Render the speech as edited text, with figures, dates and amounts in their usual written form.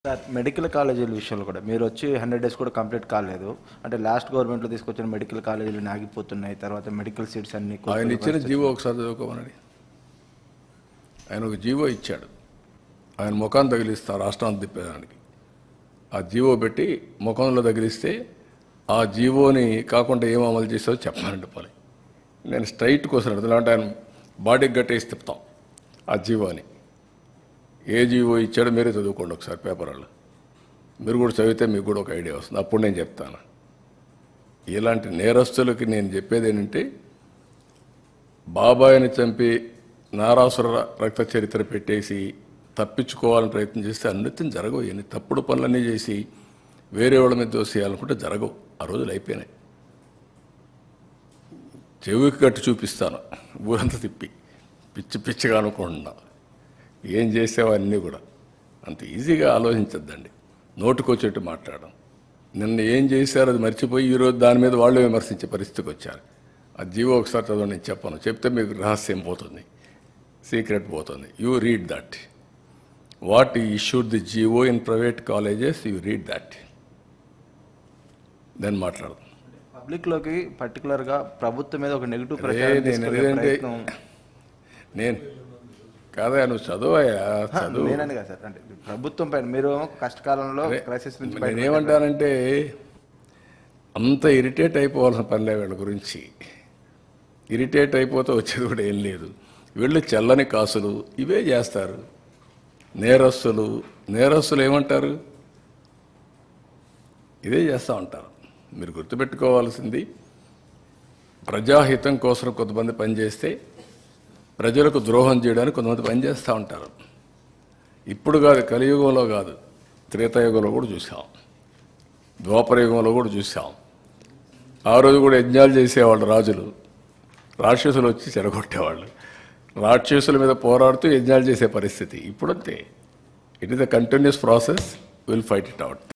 Sir medical కాలేజీల విషయంలో కూడా మీరు వచ్చి 100 డేస్ కూడా కంప్లీట్ కాలేదు. అంటే లాస్ట్ గవర్నమెంట్లో తీసుకొచ్చిన మెడికల్ కాలేజీలు ఆగిపోతున్నాయి. తర్వాత మెడికల్ సీట్స్ అన్ని ఆయన ఇచ్చిన జీవో ఒకసారి చదువుకోమని. ఆయన ఒక జీవో ఇచ్చాడు, ఆయన ముఖాన్ని తగిలిస్తా రాష్ట్రాన్ని తిప్పేదానికి. ఆ జీవో పెట్టి ముఖంలో తగిలిస్తే ఆ జీవోని కాకుండా ఏం అమలు చేసావో చెప్పానండి పని. నేను స్ట్రైట్ కోసం అంటే ఆయన బాడీకి గట్టేసి తిప్పుతాం ఆ జీవోని. ఏ జీవో ఇచ్చాడో మీరే చదువుకోండి ఒకసారి పేపర్లో. మీరు కూడా చదివితే మీకు కూడా ఒక ఐడియా వస్తుంది. అప్పుడు నేను చెప్తాను. ఇలాంటి నేరస్తులకి నేను చెప్పేది ఏంటంటే, బాబాయిని చంపి నారాసుర రక్త చరిత్ర పెట్టేసి తప్పించుకోవాలని ప్రయత్నం చేస్తే అన్నిటిని జరగవు. ఎన్ని తప్పుడు పనులన్నీ చేసి వేరే వాళ్ళ మీద దోసేయాలనుకుంటే జరగవు. ఆ రోజులు అయిపోయినాయి. చెవికి కట్టి చూపిస్తాను ఊరంతా తిప్పి, పిచ్చి పిచ్చిగా అనుకుంటున్నా. ఏం చేసావో అన్నీ కూడా అంత ఈజీగా ఆలోచించద్దండి. నోటుకొచ్చేట్టు మాట్లాడడం. నిన్న ఏం చేశారో అది మర్చిపోయి ఈరోజు దాని మీద వాళ్ళు విమర్శించే పరిస్థితికి వచ్చారు. ఆ జీవో ఒకసారి చదవ, నేను చెప్పను. చెప్తే మీకు రహస్యం పోతుంది, సీక్రెట్ పోతుంది. You read that. What issued the GO in private colleges, you read that, then మాట్లాడదాం. పబ్లిక్లోకి పర్టికులర్గా ప్రభుత్వం మీద ఒక నెగిటివ్ ప్రచారం నేను కాదా, నువ్వు చదువయ్యా, చదువు. నేనని కదా సార్, అంటే ప్రభుత్వం పైన మీరు కష్టకాలంలో క్రైసిస్ నుంచి నేనేమంటానంటే, అంత ఇరిటేట్ అయిపోవాల్సిన పనిలే వీళ్ళ గురించి. ఇరిటేట్ అయిపోతే వచ్చేది కూడా ఏం లేదు. వీళ్ళు చెల్లని కాసులు ఇవే చేస్తారు. నేరస్తులు ఏమంటారు, ఇదే చేస్తూ ఉంటారు. మీరు గుర్తుపెట్టుకోవాల్సింది, ప్రజాహితం కోసం కొంతమంది పనిచేస్తే ప్రజలకు ద్రోహం చేయడానికి కొంతమంది పనిచేస్తూ ఉంటారు. ఇప్పుడు కాదు, కలియుగంలో కాదు, త్రేతాయుగంలో కూడా చూసాం, ద్వాపరయుగంలో కూడా చూసాం. ఆ రోజు కూడా యజ్ఞాలు చేసేవాళ్ళు రాజులు, రాక్షసులు వచ్చి చెడగొట్టేవాళ్ళు. రాక్షసుల మీద పోరాడుతూ యజ్ఞాలు చేసే పరిస్థితి ఇప్పుడంతే. It is a continuous process. Will fight it out.